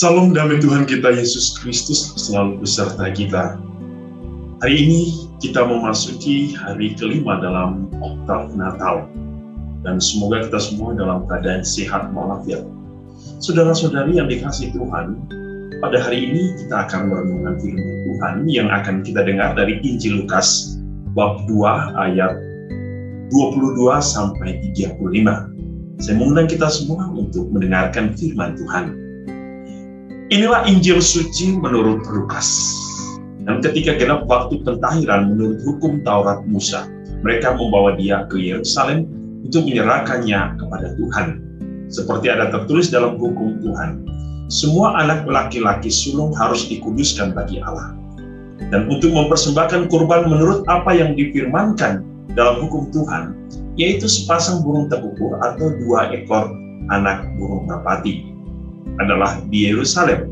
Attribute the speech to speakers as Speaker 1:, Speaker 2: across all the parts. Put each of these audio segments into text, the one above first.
Speaker 1: Salam damai Tuhan kita Yesus Kristus selalu beserta kita. Hari ini kita memasuki hari kelima dalam oktav Natal. Dan semoga kita semua dalam keadaan sehat walafiat. Saudara-saudari yang dikasihi Tuhan, pada hari ini kita akan merenungkan firman Tuhan yang akan kita dengar dari Injil Lukas bab 2 ayat 22 sampai 35. Saya mengundang kita semua untuk mendengarkan firman Tuhan. Inilah Injil suci menurut Lukas. Dan ketika genap waktu pentahiran menurut hukum Taurat Musa, mereka membawa dia ke Yerusalem untuk menyerahkannya kepada Tuhan. Seperti ada tertulis dalam hukum Tuhan, semua anak laki-laki sulung harus dikuduskan bagi Allah. Dan untuk mempersembahkan kurban menurut apa yang difirmankan dalam hukum Tuhan, yaitu sepasang burung tekukur atau 2 ekor anak burung merpati, adalah di Yerusalem.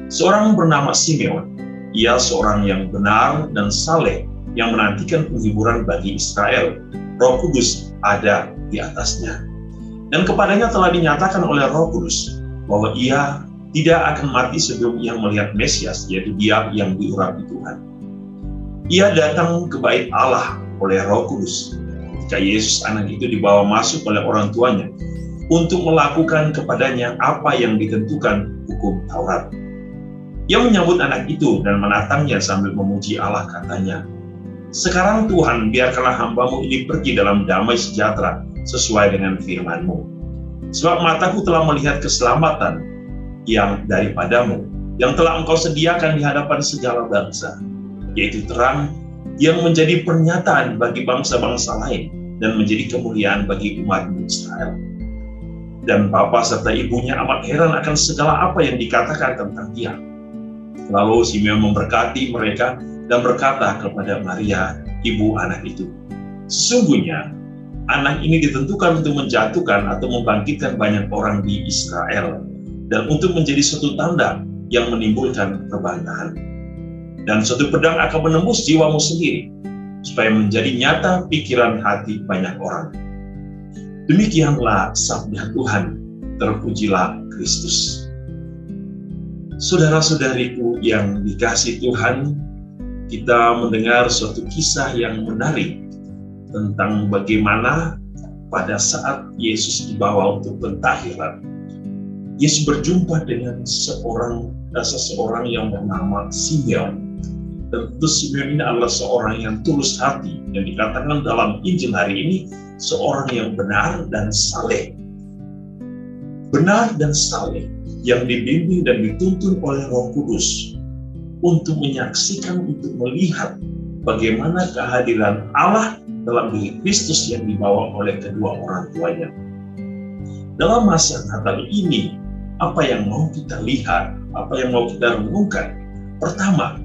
Speaker 1: Seorang bernama Simeon, ia seorang yang benar dan saleh yang menantikan penghiburan bagi Israel. Roh Kudus ada di atasnya. Dan kepadanya telah dinyatakan oleh Roh Kudus bahwa ia tidak akan mati sebelum ia melihat Mesias, yaitu dia yang diurapi Tuhan. Ia datang ke bait Allah oleh Roh Kudus ketika Yesus anak itu dibawa masuk oleh orang tuanya untuk melakukan kepadanya apa yang ditentukan hukum Taurat. Ia menyambut anak itu dan menatangnya sambil memuji Allah, katanya, "Sekarang Tuhan, biarkanlah hamba-Mu ini pergi dalam damai sejahtera sesuai dengan firman-Mu. Sebab mataku telah melihat keselamatan yang daripada-Mu, yang telah Engkau sediakan di hadapan segala bangsa, yaitu terang yang menjadi pernyataan bagi bangsa-bangsa lain dan menjadi kemuliaan bagi umat-Mu Israel." Dan bapa serta ibunya amat heran akan segala apa yang dikatakan tentang dia. Lalu Simeon memberkati mereka dan berkata kepada Maria, ibu anak itu, "Sesungguhnya anak ini ditentukan untuk menjatuhkan atau membangkitkan banyak orang di Israel, dan untuk menjadi suatu tanda yang menimbulkan kebantahan. Dan suatu pedang akan menembus jiwamu sendiri, supaya menjadi nyata pikiran hati banyak orang." Demikianlah sabda Tuhan, terpujilah Kristus. Saudara-saudariku yang dikasihi Tuhan, kita mendengar suatu kisah yang menarik tentang bagaimana pada saat Yesus dibawa untuk pentahiran, Yesus berjumpa dengan seseorang yang bernama Simeon. Dan tentu Simeon ini adalah seorang yang tulus hati, yang dikatakan dalam Injil hari ini, seorang yang benar dan saleh. Benar dan saleh, yang dibimbing dan dituntun oleh Roh Kudus untuk menyaksikan, untuk melihat bagaimana kehadiran Allah dalam diri Kristus yang dibawa oleh kedua orang tuanya. Dalam masa Natal ini, apa yang mau kita lihat, apa yang mau kita renungkan? Pertama,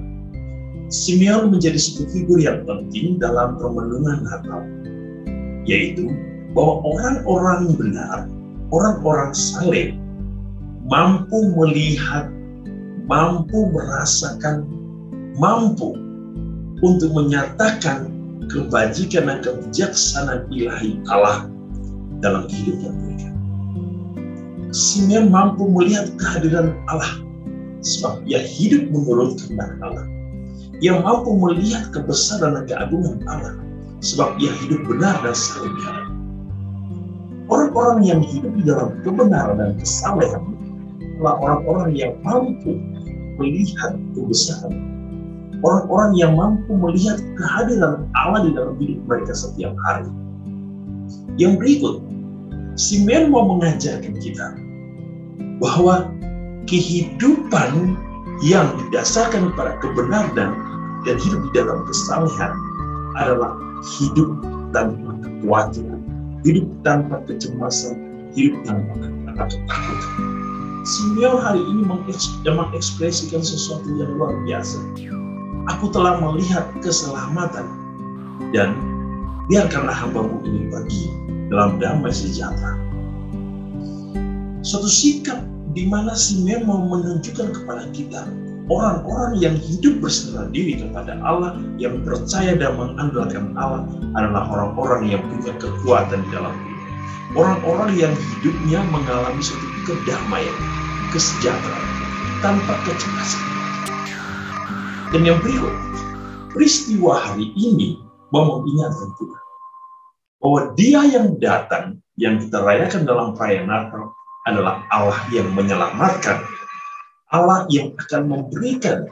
Speaker 1: Simeon menjadi satu figur yang penting dalam permenungan Natal, yaitu bahwa orang-orang benar, orang-orang saleh, mampu melihat, mampu merasakan, mampu untuk menyatakan kebajikan dan kebijaksanaan ilahi Allah dalam kehidupan mereka. Simeon mampu melihat kehadiran Allah, sebab ia hidup menurut kehendak Allah. Ia mampu melihat kebesaran dan keagungan Allah, sebab ia hidup benar dan saleh di hadapan. Orang-orang yang hidup di dalam kebenaran dan kesalehan adalah orang-orang yang mampu melihat kebesaran, orang-orang yang mampu melihat kehadiran Allah di dalam hidup mereka setiap hari. Yang berikut, Simeon mau mengajarkan kita bahwa kehidupan yang didasarkan pada kebenaran dan hidup di dalam kesalehan adalah hidup tanpa kekhawatiran, hidup tanpa kecemasan, hidup tanpa ketakutan. Simeon hari ini mengekspresikan sesuatu yang luar biasa. Aku telah melihat keselamatan, dan biarkanlah hamba-Mu ini pergi dalam damai sejahtera. Suatu sikap di mana Simeon mau menunjukkan kepada kita, orang-orang yang hidup berserah diri kepada Allah, yang percaya dan mengandalkan Allah, adalah orang-orang yang punya kekuatan di dalam hidup. Orang-orang yang hidupnya mengalami suatu kedamaian. kesejahteraan, tanpa kecemasan. Dan yang berikut, peristiwa hari ini mau mengingatkan kita bahwa Dia yang datang, yang kita rayakan dalam perayaan Natal, adalah Allah yang menyelamatkan, Allah yang akan memberikan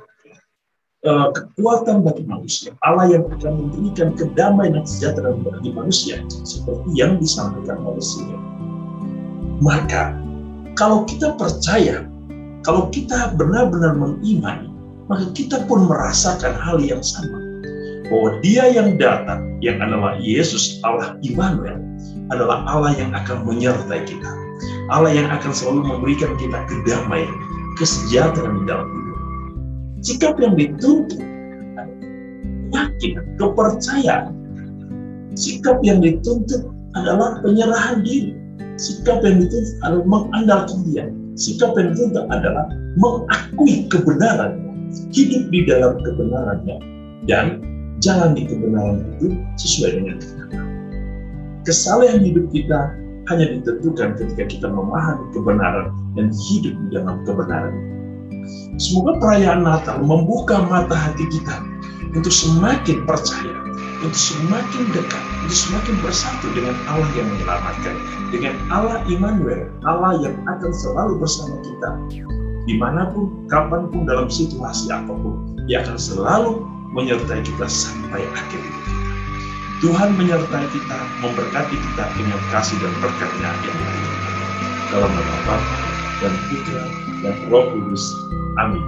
Speaker 1: kekuatan bagi manusia, Allah yang akan memberikan kedamaian dan sejahtera bagi manusia, seperti yang disampaikan oleh Simeon. Maka, kalau kita percaya, kalau kita benar-benar mengimani, maka kita pun merasakan hal yang sama. Bahwa Dia yang datang, yang adalah Yesus, Allah Immanuel, adalah Allah yang akan menyertai kita. Allah yang akan selalu memberikan kita kedamaian, kesejahteraan di dalam hidup. Sikap yang dituntut, yakin, kepercayaan. Sikap yang dituntut adalah penyerahan diri. Sikap yang dituntut adalah mengandalkan Dia. Sikap yang dituntut adalah mengakui kebenarannya, hidup di dalam kebenarannya, dan jalan di kebenaran itu sesuai dengan firman. Kesalehan hidup kita hanya ditentukan ketika kita memahami kebenaran dan hidup di dalam kebenaran. Semoga perayaan Natal membuka mata hati kita untuk semakin percaya, untuk semakin dekat, untuk semakin bersatu dengan Allah yang menyelamatkan, dengan Allah Immanuel, Allah yang akan selalu bersama kita. Dimanapun, kapanpun, dalam situasi apapun, Dia akan selalu menyertai kita sampai akhir hidup kita. Tuhan menyertai kita, memberkati kita dengan kasih dan berkat-Nya yang lain. Dalam nama Bapa dan Putra dan Roh Kudus. Amin.